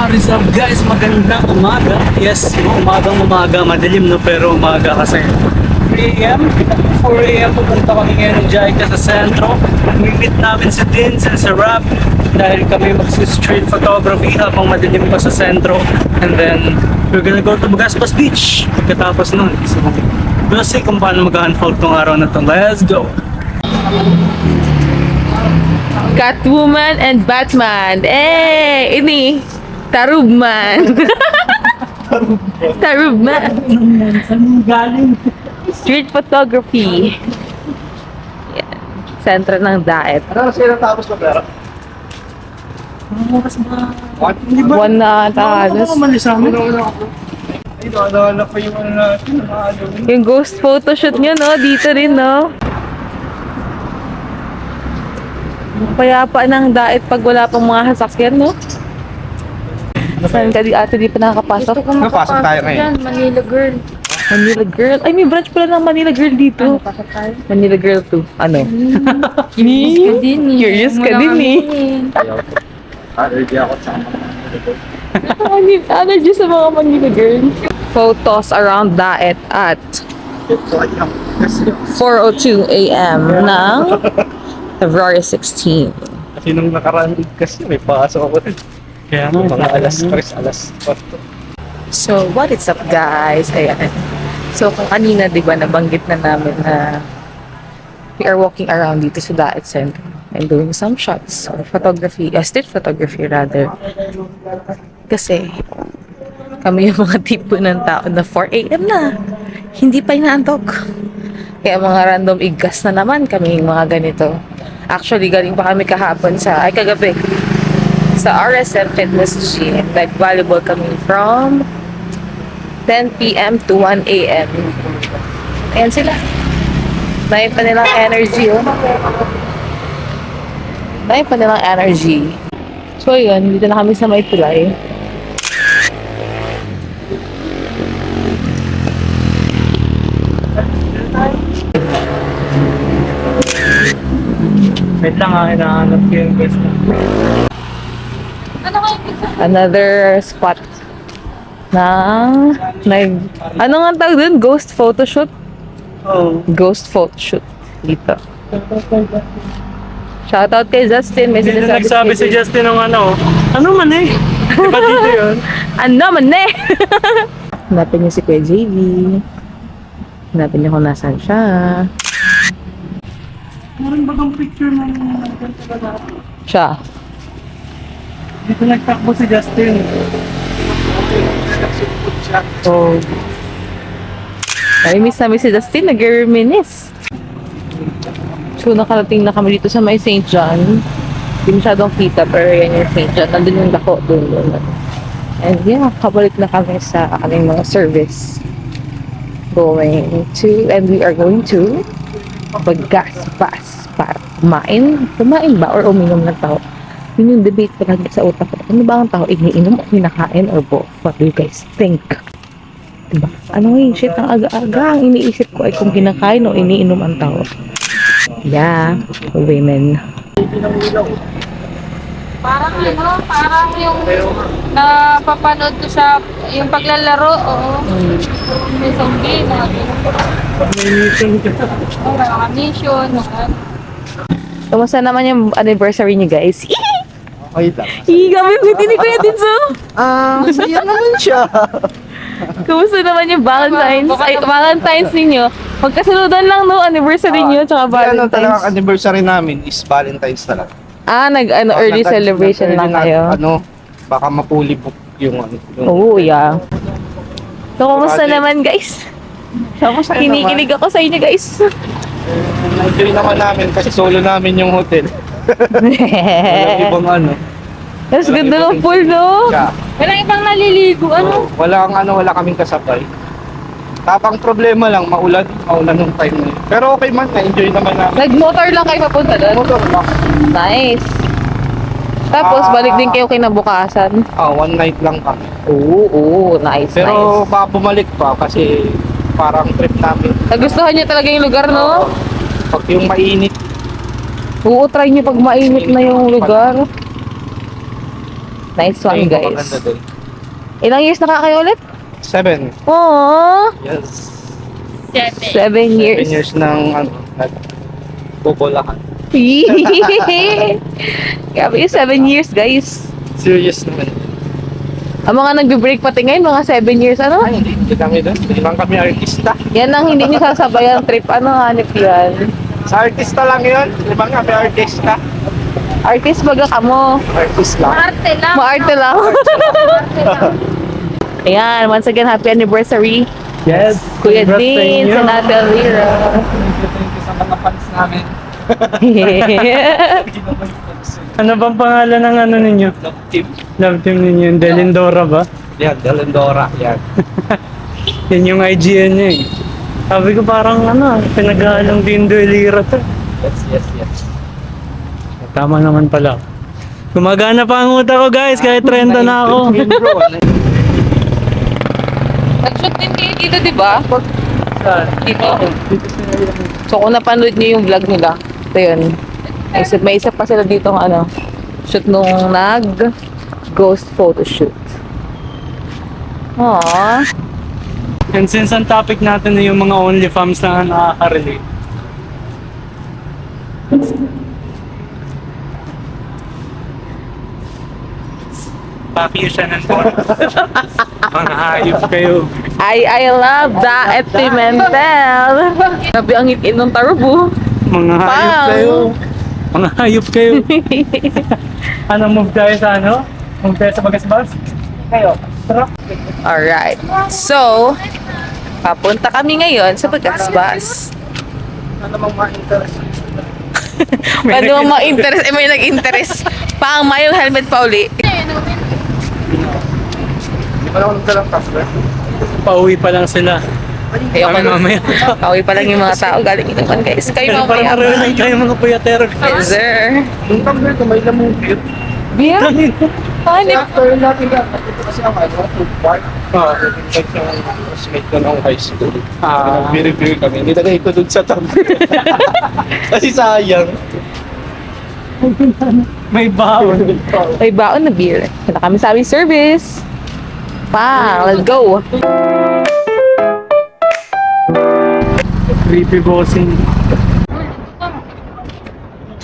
What is up guys? Magandang umaga. Yes, umagang madilim no, pero umaga kasi 3 a.m. 4 a.m. pupunta kami ngayon ng Jaika sa sentro. Meet namin si Dins and si Rap dahil kami mag-street photography habang madilim pa sa sentro. And then, we're gonna go to Magaspas Beach pagkatapos nun. So, we'll see kung paano mag-unfold tong araw na to. Let's go! Catwoman and Batman. Eh, ini Tarubman. Tarubman. Saan galing? Street photography. Yan. Sentro ng Daet. Ano sila tapos na pera? Oras ba? What? Buwan na talos. Umalis amin. Ay, naalala pa yung ano natin, Yung ghost photoshoot nyo, no? Dito rin, no? Payapa ng Daet pag wala pang mga sasakyan, no? Saan ka di ate di pa nakakapasok? Napasok tayo ngayon. Manila Girl. Manila Girl. Ay, may branch pala ng Manila Girl dito. Pasok tayo. Manila Girl 2. Ano? Curious ka din eh. Curious ka din eh. Allergy ako sa Allergy sa mga Manila Girl. Photos around Daet at 4:02 a.m. ng February 16. Kasi nung nakaraan kasi may pasok ako rin. Kaya Mga alas 4. So, what is up guys? Ayan. So, kung kanina, di ba, nabanggit na namin na we are walking around dito sa Daet Center and doing some shots or photography, street photography rather. Kasi, kami yung mga tipo ng tao na 4 a.m. na. Hindi pa inaantok. Kaya mga random igas na naman kami yung mga ganito. Actually, galing pa kami kahapon kagabi, sa RSM Fitness Gym. Nag-volleyball kami from 10 p.m. to 1 a.m. Ayan sila. Dahil pa nilang energy, oh. Dahil pa nilang energy. So, yun. Dito na kami sa may tulay. wait lang ha, hinahanap ko yung best na. Another spot na ano nga tawag dun? Ghost photoshoot? Oh. Ghost photoshoot dito. Shoutout kay Justin. May Dito sinasabi nagsabi si Justin ng ano man eh. Diba dito yun? Ano man eh? Hanapin niyo si Kuya JV. Hanapin niyo kung nasaan siya. Meron bagang picture ng Siya. dito nagtakbo si Justin. Oh. Ay, miss namin si Justin. Nag-reminisce. So, nakarating na kami dito sa may St. John. Hindi masyadong kita, pero yan yung St. John. Nandun yung dako doon. And yeah, kabalik na kami sa aming mga service. And we are going to Magaspas para kumain. Kumain ba? Or uminom ng tao? Yun yung debate palagi sa utak ko. Ano ba ang tao? Iniinom o kinakain or both? What do you guys think? Diba? Ano shit, ang aga-aga. Ang iniisip ko ay kung kinakain o iniinom ang tao. Yeah, women. Parang yung napapanood ko sa yung paglalaro, oo. May zombie, mga mission, Kumusta naman yung anniversary niyo guys? Okay lang. Kami hindi ni Kuya Dinso. Masaya naman siya. Kumusta naman yung Valentine's ninyo? Magkasaludan lang no, anniversary niyo tsaka Ano talaga Valentine's. anniversary namin is Valentine's talaga. Early celebration lang kayo. Baka mapuli po yung ano. Oo, yeah. So, kumusta Project. naman guys? Masaya Kinikilig ako sa inyo guys. Enjoy naman namin kasi solo namin yung hotel. Walang ibang ano. That's ganda ng pool, no? Yeah. walang ibang naliligo, ano? Wala kaming kasabay. Tapang problema lang, maulan nung time na yun. Pero okay man, na-enjoy naman namin. Nag-motor lang kayo papunta doon? Motor lang. Nice. Tapos, balik din kayo kinabukasan. One night lang kami. Oo, nice, Pero nice. baka bumalik pa kasi parang trip namin. Nagustuhan niyo talaga yung lugar, no? Pag yung mainit, Oo, try niyo pag mainit na yung lugar. Nice one, Tingin ko guys. maganda din. Ilang years na kayo ulit? 7. Aww. Yes. 7 7 years. years ng bubulakan. Grabe yung 7 years, guys. Serious naman. Ang mga nagbe-break pati ngayon, mga 7 years, ano? Ay, hindi kami doon. Hindi lang kami artista. Yan ang hindi nyo sasabayan trip. Ano, hanip yan? Sa artista lang yun. Hindi ba kami artista? Artist baga ka mo. Artist lang. Arte lang. Maarte lang. Arte lang. Ayan, once again, happy anniversary. Yes. Kuya congrats sa Dean, inyo. sa Nata Lira. Thank you sa mga fans namin. Ano bang pangalan ng ano ninyo? Love team. Love team ninyo, Delindora ba? Yan, Delendora. Yan. Yan yung IGN niya eh. Sabi ko parang ano, pinag-aalang din Lira to. Yes. Tama naman pala. Gumagana pa ang utak ko guys, kahit 30 na ako. Yun, bro. Nag-shoot din kayo dito, di ba? Dito. So, kung napanood niyo yung vlog nila, ito yun. May isa pa sila dito ng ano, shoot nung nag-ghost photoshoot. Aww. And since ang topic natin na yung mga OnlyFans na nakaka-relate. Pakyo siya ng mga hayop kayo. I love that Etimentel. Sabi ang itin ng tarubo. Mga hayop Pang! kayo. Mga hayop kayo. Ano, move tayo sa ano? Move tayo sa bagasbas? Kayo. Tara. Alright. So, papunta kami ngayon sa Bagasbas. Ano namang ma-interest? Ano ang mga interest? May nag-interest. Pang mayong helmet pa uli. Hindi pa lang ako nagdalang password. Pauwi pa lang sila. Ayoko Kami na. mamaya. Pauwi pa lang yung mga tao. Galing inuman guys. Kayo Parang mamaya. pareho lang kayo mga puyatero. Yes, sir. Nung kami dito, may lamupit. Beer? Si Hanip. actor natin yan. Ito kasi ang ano, food park. Like yung classmate ko nung high school. Nag-review kami. Nilagay ko dun sa tabi. Kasi sayang. May baon. May baon na beer. Wala kami sa aming service. Pang, let's go. Creepy bossing.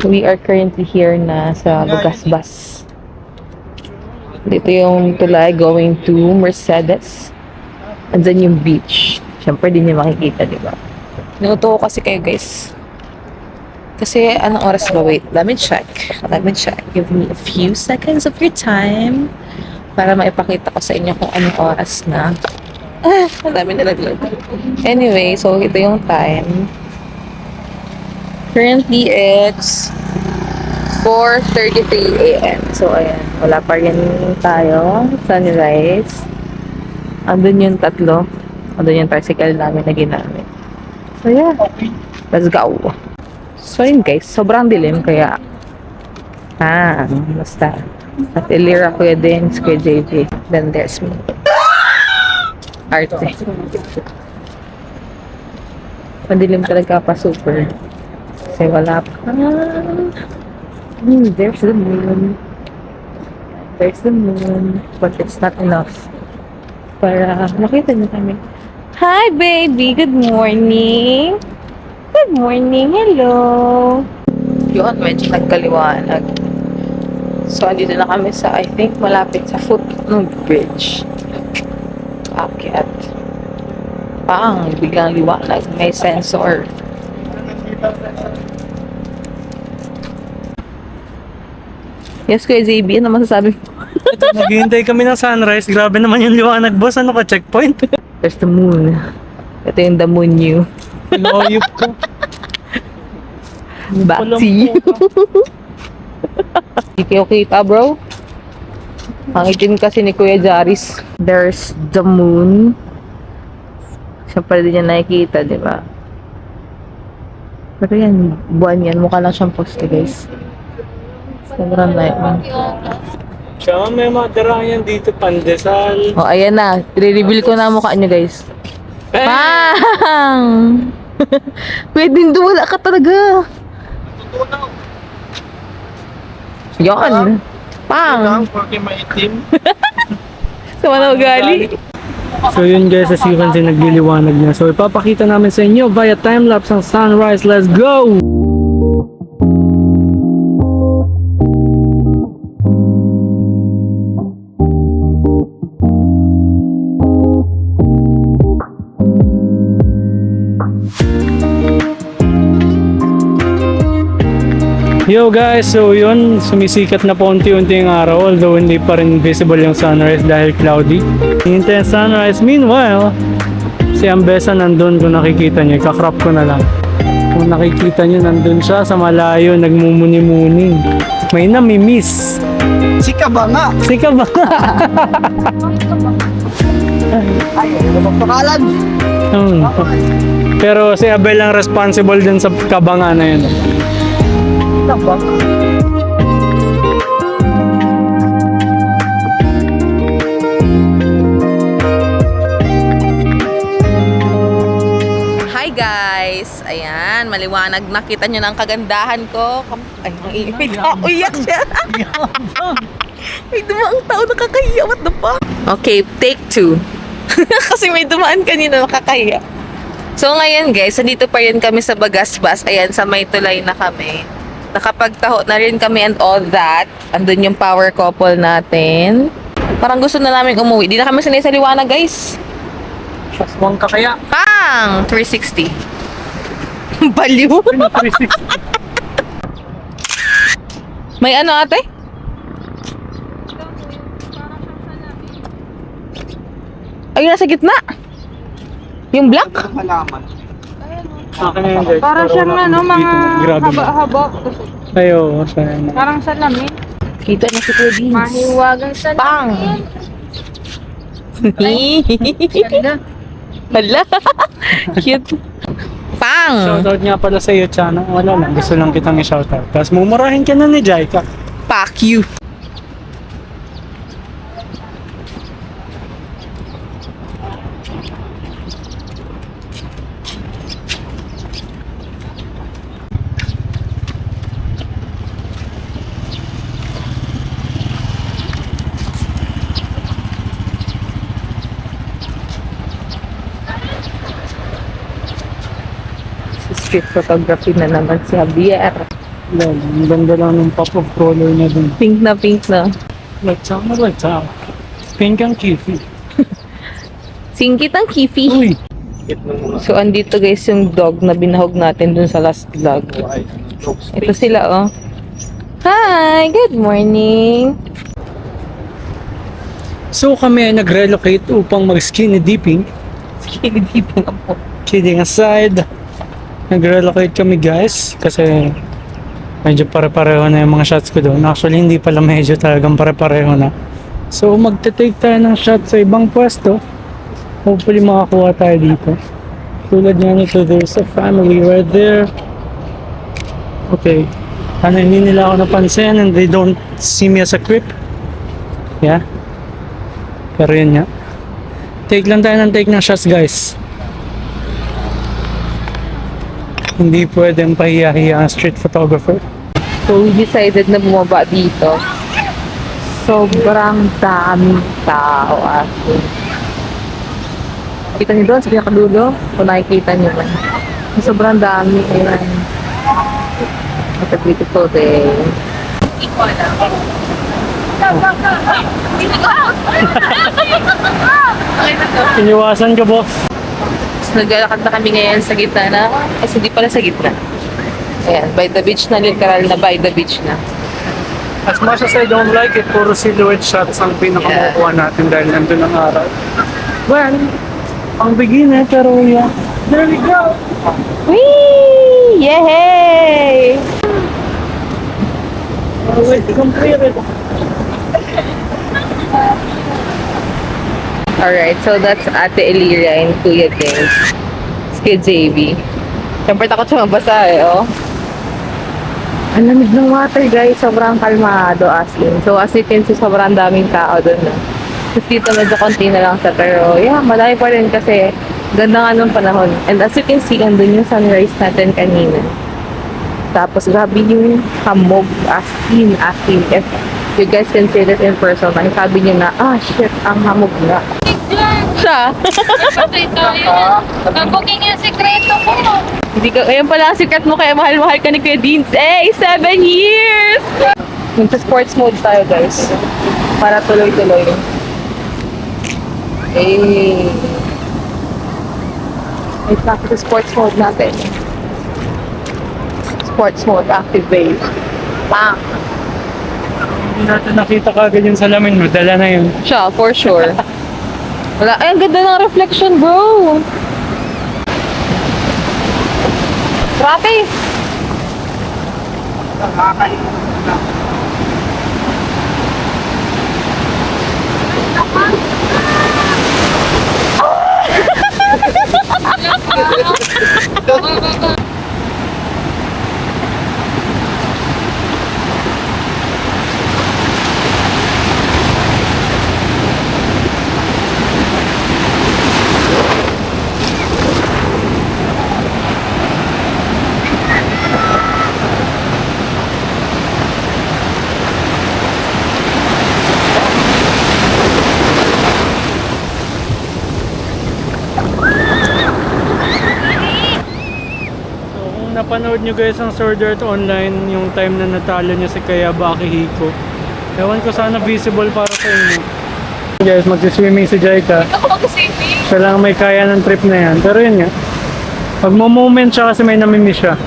We are currently here na sa Bagasbas. Dito yung tulay going to Mercedes. And then yung beach. Siyempre, di niyo makikita, di ba? Minuto ko kasi kayo, guys. Kasi, anong oras ba? Wait, let me check. Give me a few seconds of your time para maipakita ko sa inyo kung anong oras na. Ang dami nalaglag. Anyway, so ito yung time. Currently, it's 4:33 a.m. So, ayan. Wala pa rin tayo. Sunrise. Andun yung tatlo. Andun yung tricycle namin na ginamit. So, yeah. Let's go. So, yun guys. Sobrang dilim. Kaya, basta. At Ilira, Kuya Dins, Kuya JV. Then there's me. Arte. Madilim talaga pa super. Kasi wala pa. There's the moon. There's the moon. But it's not enough. Para makita niyo kami. Hi, baby! Good morning! Good morning! Hello! Yun, medyo nagkaliwanag. So, andito na kami sa, I think, malapit sa foot ng bridge. Akyat. Pang, biglang liwanag. May sensor. Yes, Kuya JB, ano masasabi mo? Ito, naghihintay kami ng sunrise. Grabe naman yung liwanag, boss. Ano ka, checkpoint? There's the moon. Ito yung the moon you. Loyop ko. Back to you. Hindi kayo kita, bro. Ang itim kasi ni Kuya Jaris. There's the moon. Siyempre din niya nakikita, di ba? Pero yan, buwan yan. Mukha lang siyang poste, guys. Sobrang light man. Siya, may mga darayan dito, pandesal. Oh, ayan na. I-reveal ko na ang mukha niyo, guys. Eh! Pang! Pwede wala ka talaga. Yan. Pang! Porque maitim. Sa mga ugali. So yun guys, as you can see, nagliliwanag niya. So ipapakita namin sa inyo via time-lapse ang sunrise. Let's go! Yo guys, so yun, sumisikat na po unti-unti yung araw, although hindi pa rin visible yung sunrise dahil cloudy. Hintay ang sunrise. Meanwhile, si Ambesa nandun, kung nakikita niyo, kakrop ko na lang. Kung nakikita niyo, nandun siya sa malayo, nagmumuni-muni. May namimiss. Sika ba nga? Sika ba? Magpakalan. Pero si Abel ang responsible din sa kabanga na yun. Hi guys! Ayan, maliwanag. Nakita nyo na ang kagandahan ko. Ay, uiyak siya. May dumaang tao nakakahiya. What the fuck? Okay, take 2. Kasi may dumaan kanina nakakahiya. So ngayon guys, nandito pa rin kami sa Bagasbas. Ayan, sa may tulay na kami. Nakapagtaho na rin kami and all that. Andun yung power couple natin. Parang gusto na namin umuwi. Di na kami sanay sa liwanag guys. Shaswang ka kaya? Pang! 360. Baliw. May ano ate? Ayun, nasa gitna. Yung black? Halaman. Akin na yun guys. Parang siyang ano, mga Grabe. haba-haba. Ayo, sana. Parang salamin. Kita na si Kuya Beans. Mahiwagang Pang! salamin. Hala. Cute. Pang! Shoutout nga pala sa iyo, Chana. Wala lang, gusto lang kitang i-shoutout. Tapos mumurahin ka na ni Jaika. Fuck you. Street photography na naman si Javier. Lol, ang ganda lang ng pop of color na dun. Pink na pink na. Let's out. Pink ang kifi. Singkit ang kifi. Uy! So, andito guys yung dog na binahog natin dun sa last vlog. Ito sila, oh. Hi! Good morning! So kami ay nag-relocate upang mag-skinny dipping. Skinny dipping ako. Kidding aside, nag-relocate kami guys kasi medyo pare-pareho na yung mga shots ko doon. Actually, hindi pala medyo talagang pare-pareho na. So, magte-take tayo ng shot sa ibang pwesto. Hopefully, makakuha tayo dito. Tulad nga nito, there's a family right there. Okay. Ano, hindi nila ako napansin and they don't see me as a creep. Yeah. Pero yun nga. Take lang tayo ng take ng shots, guys. Hindi pwedeng pahiya-hiya ang street photographer. So, we decided na bumaba dito. Sobrang daming tao actually. Kita niyo doon sa pinakadulo? Kung nakikita niyo man. Sobrang dami. Ayan. What a beautiful day. Iniwasan ka, boss. Naglalakad na kami ngayon sa gitna na. Hindi pala sa gitna. Ayan, by the beach na, literal na by the beach na. As much as I don't like it, puro silhouette shots ang pinakamukuha natin dahil nandun ang araw. Well, ang beginner, pero yeah. There we go! Whee! Yay! Alright, completed. Alright, so that's Ate Elira and Kuya James. Kid JB. Siyempre takot siya mabasa eh, oh. Ang lamig ng water guys, sobrang kalmado as in. So as you can see, sobrang daming tao dun. No? Tapos dito medyo konti na lang siya. Pero yeah, malaki pa rin kasi ganda nga nung panahon. And as you can see, andun yung sunrise natin kanina. Tapos grabe yung hamog as in. You guys can see this in person. Ang sabi niyo na, shit, ang hamog na. Siya. Sekreto yun. Booking yung sekreto ko. Hindi ka, ayan pala ang secret mo kaya mahal-mahal ka ni Kuya Deans. 7 years! Magsa-sports mode tayo, guys. Para tuloy-tuloy. Wait lang sa sports mode natin. Sports mode, activate. Bang! Hindi natin nakita kagad yung salamin mo. Dala na yun. Siya, for sure. Wala, ay, ang ganda ng reflection, bro! Grabe! So, kung napanood nyo guys ang Sword Art Online, yung time na natalo nyo si Kayaba Akihiko, ewan ko sana visible para sa inyo. Guys, magsiswimming si Jaika. Ako mag-safety. Siya lang may kaya ng trip na yan. Pero yun nga, pag mo-moment siya kasi may namimiss siya.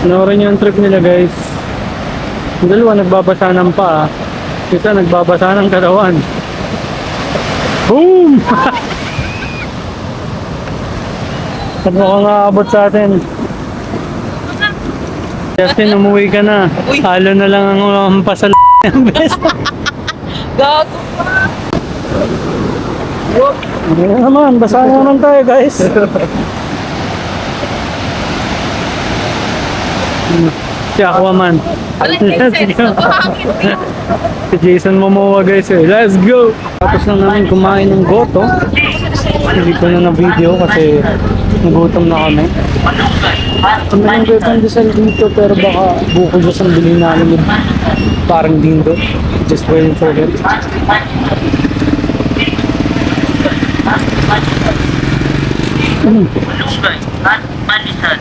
Panoorin nyo yung trip nila guys. Yung dalawa nagbabasa ng paa. Isa nagbabasa ng katawan. Boom! At mukhang aabot sa atin. Justin, umuwi ka na. Halo na lang ang pasal ng best. Gago. Ayan naman, basa naman tayo guys. Si Aquaman. Si Jason Momoa guys eh. Let's go! Tapos lang namin kumain ng goto. Hindi ko na na-video kasi nagutom na kami. Kami yung Kuya Pandesal dito pero baka bukod sa bilhin namin yung parang dindo. Just waiting for him. Malunggay at manisan.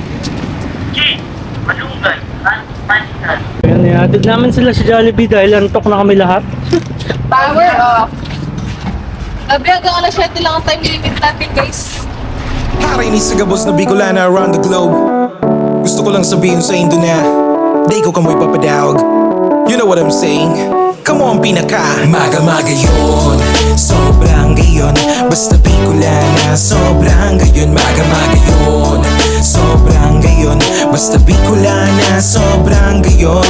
G. Malunggay at manisan. Ayan, ihatid namin sila sa Jollibee dahil antok na kami lahat. Power off. Gabi hanggang alas 7 lang ang time limit natin, guys. Nakakainis sa gabos na Bicolana around the globe. Gusto ko lang sabihin sa Indo na di ko kamoy papadawag. You know what I'm saying? Come on, pinaka maga-maga yun, sobrang gayon. Basta Bicolana, sobrang gayon. Maga-maga yun, sobrang gayon. Basta Bicolana, sobrang gayon.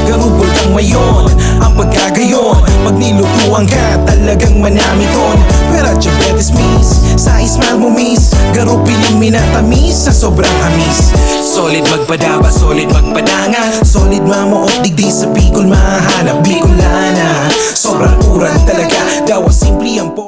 Garubol kang mayon, ang pagkagayon. Pag nilutuan ka, talagang manamiton. Pero diabetes miss, sa smile mo miss. Garupiling minatamis sa sobrang amis. Solid magpadaba, solid magpadanga. Solid mamuot, digdi sa Bicol mahanap. Bicolana, sobrang uran talaga. Daw simple ang po